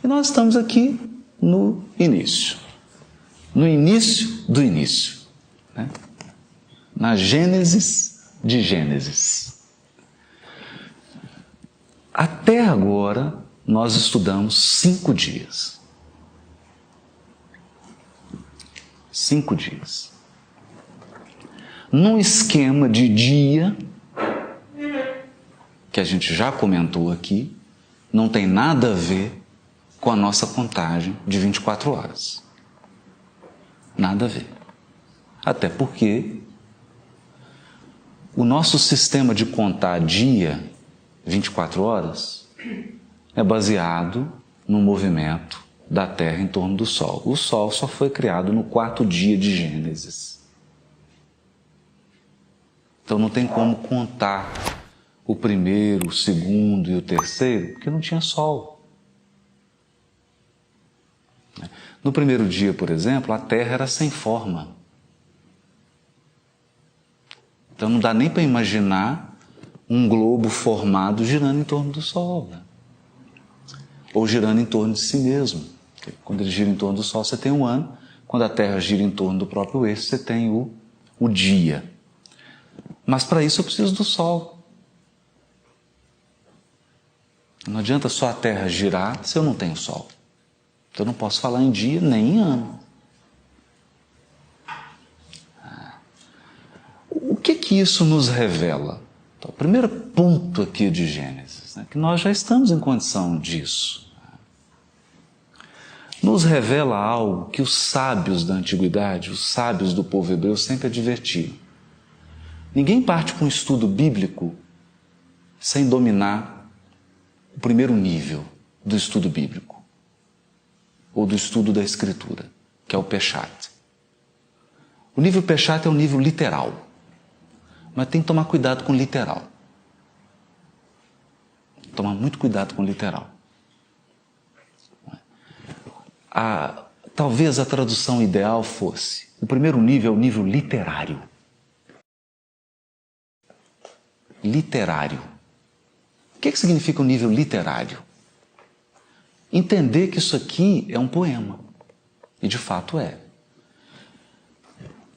nós estamos aqui no início do início, né? Na Gênesis de Gênesis. Até agora, nós estudamos 5 dias. 5 dias. Num esquema de dia, que a gente já comentou aqui, não tem nada a ver com a nossa contagem de 24 horas. Nada a ver. Até porque o nosso sistema de contar dia, 24 horas, é baseado no movimento da Terra em torno do Sol. O Sol só foi criado no 4º dia de Gênesis. Então não tem como contar o primeiro, o segundo e o terceiro, porque não tinha Sol. No primeiro dia, por exemplo, a Terra era sem forma. Então não dá nem para imaginar um globo formado girando em torno do Sol, né? Ou girando em torno de si mesmo. Quando ele gira em torno do Sol, você tem um ano. Quando a Terra gira em torno do próprio eixo, você tem o dia. Mas para isso eu preciso do Sol. Não adianta só a Terra girar se eu não tenho Sol. Então eu não posso falar em dia nem em ano. O que isso nos revela? Então, o primeiro ponto aqui de Gênesis, né, que nós já estamos em condição disso. Nos revela algo que os sábios da antiguidade, os sábios do povo hebreu sempre advertiam. Ninguém parte para um estudo bíblico sem dominar o primeiro nível do estudo bíblico, ou do estudo da Escritura, que é o Peshat. O nível Peshat é um nível literal, mas tem que tomar cuidado com o literal. Tomar muito cuidado com o literal. Talvez a tradução ideal fosse: o primeiro nível é o nível literário. Literário. O que significa o nível literário? Entender que isso aqui é um poema. E de fato é.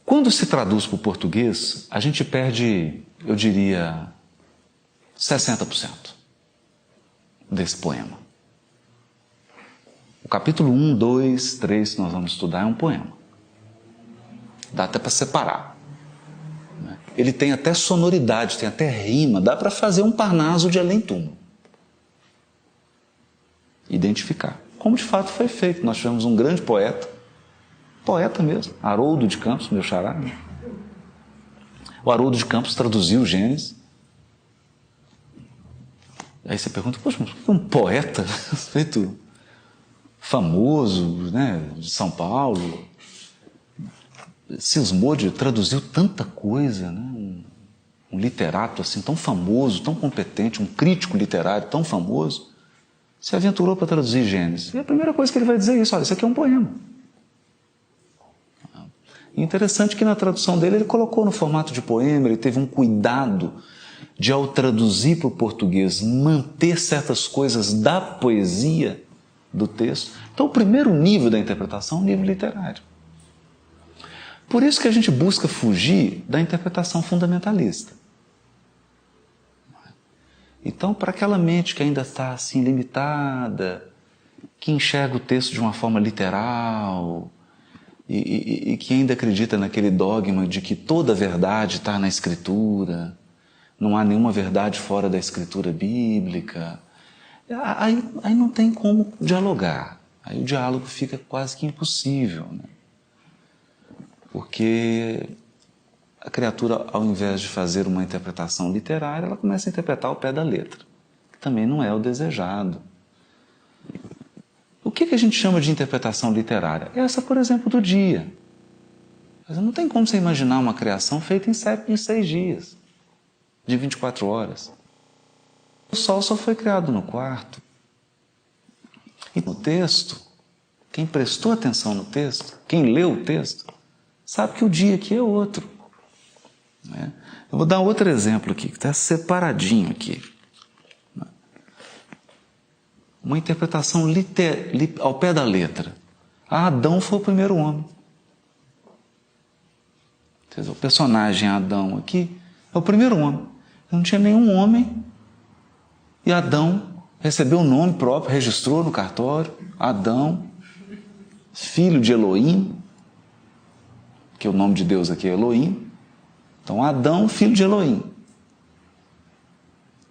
Quando se traduz para o português, a gente perde, eu diria, 60% desse poema. O capítulo 1, 2, 3 que nós vamos estudar é um poema. Dá até para separar. Ele tem até sonoridade, tem até rima, dá para fazer um Parnaso de além-túmulo. Identificar. Como de fato foi feito. Nós tivemos um grande poeta mesmo, Haroldo de Campos, meu xará. O Haroldo de Campos traduziu Gênesis. Aí você pergunta, poxa, mas por que um poeta feito famoso, né, de São Paulo, cismou de traduziu tanta coisa, né? Um literato assim tão famoso, tão competente, um crítico literário tão famoso, se aventurou para traduzir Gênesis. E a primeira coisa que ele vai dizer é isso: olha, isso aqui é um poema. E interessante que na tradução dele ele colocou no formato de poema, ele teve um cuidado de, ao traduzir para o português, manter certas coisas da poesia do texto. Então o primeiro nível da interpretação é o nível literário. Por isso que a gente busca fugir da interpretação fundamentalista. Então, para aquela mente que ainda está assim limitada, que enxerga o texto de uma forma literal e que ainda acredita naquele dogma de que toda verdade está na Escritura, não há nenhuma verdade fora da Escritura bíblica, aí não tem como dialogar. Aí o diálogo fica quase que impossível, né? Porque a criatura, ao invés de fazer uma interpretação literária, ela começa a interpretar ao pé da letra, que também não é o desejado. O que a gente chama de interpretação literária? Essa, por exemplo, do dia. Mas não tem como você imaginar uma criação feita em 6 dias, de 24 horas. O Sol só foi criado no 4. E no texto, quem prestou atenção no texto, quem leu o texto, sabe que o dia aqui é outro. Né? Eu vou dar outro exemplo aqui, que está separadinho aqui. uma interpretação ao pé da letra. Adão foi o primeiro homem. O personagem Adão aqui é o primeiro homem. Não tinha nenhum homem e Adão recebeu o nome próprio, registrou no cartório, Adão, filho de Elohim, que o nome de Deus aqui é Elohim. Então, Adão, filho de Elohim,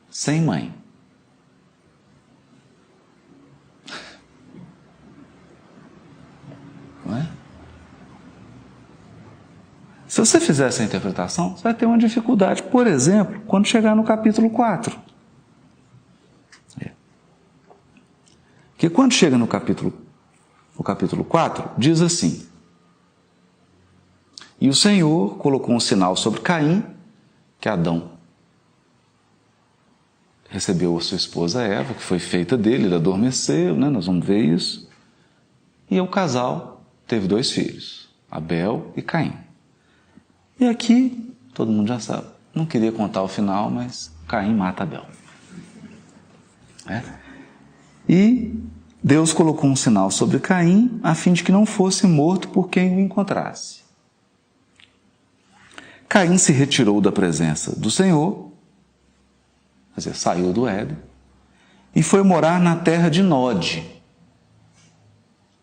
sem mãe. Não é? Se você fizer essa interpretação, você vai ter uma dificuldade, por exemplo, quando chegar no capítulo 4. Porque quando chega no capítulo 4, diz assim: e o Senhor colocou um sinal sobre Caim, que Adão recebeu a sua esposa Eva, que foi feita dele, ele adormeceu, né? Nós vamos ver isso. E o casal teve 2 filhos, Abel e Caim. E aqui, todo mundo já sabe, não queria contar o final, mas Caim mata Abel. E Deus colocou um sinal sobre Caim, a fim de que não fosse morto por quem o encontrasse. Caim se retirou da presença do Senhor, quer dizer, saiu do Éden, e foi morar na terra de Nod,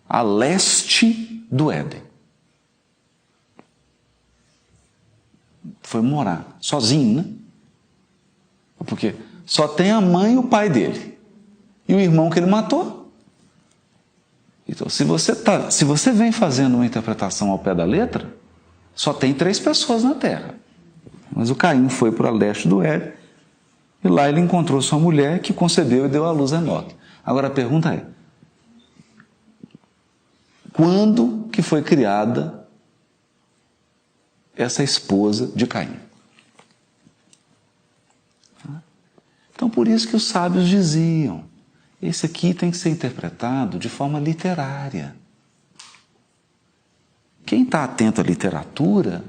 a leste do Éden. Foi morar sozinho, né? Porque só tem a mãe e o pai dele, e o irmão que ele matou. Então, se você vem fazendo uma interpretação ao pé da letra, só tem 3 pessoas na terra. Mas o Caim foi para leste do Éden, e lá ele encontrou sua mulher, que concebeu e deu à luz a Enoque. Agora a pergunta é: quando que foi criada essa esposa de Caim? Então, por isso que os sábios diziam, esse aqui tem que ser interpretado de forma literária. Quem está atento à literatura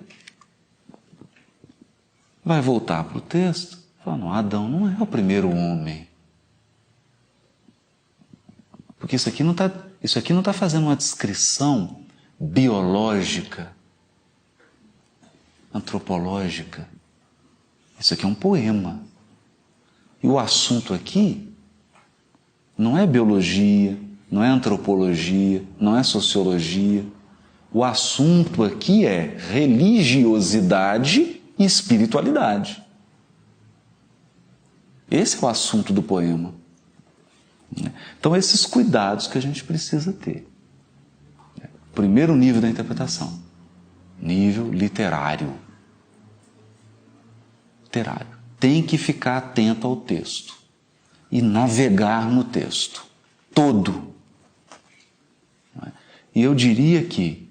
vai voltar para o texto e falar: não, Adão não é o primeiro homem. Porque isso aqui não está fazendo uma descrição biológica, antropológica. Isso aqui é um poema. E o assunto aqui não é biologia, não é antropologia, não é sociologia. O assunto aqui é religiosidade e espiritualidade. Esse é o assunto do poema. Então, esses cuidados que a gente precisa ter. Primeiro nível da interpretação, nível literário. Literário. Tem que ficar atento ao texto e navegar no texto todo. E eu diria que,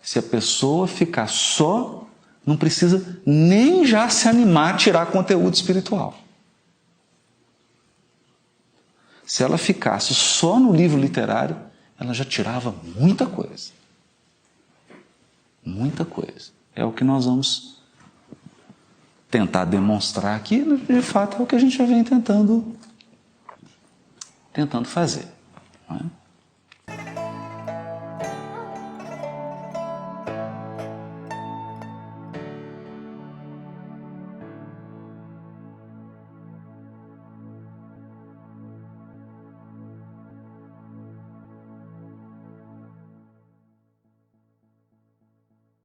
se a pessoa ficar só, não precisa nem já se animar a tirar conteúdo espiritual. Se ela ficasse só no livro literário, ela já tirava muita coisa. Muita coisa. É o que nós vamos tentar demonstrar aqui, de fato é o que a gente já vem tentando fazer. Não é?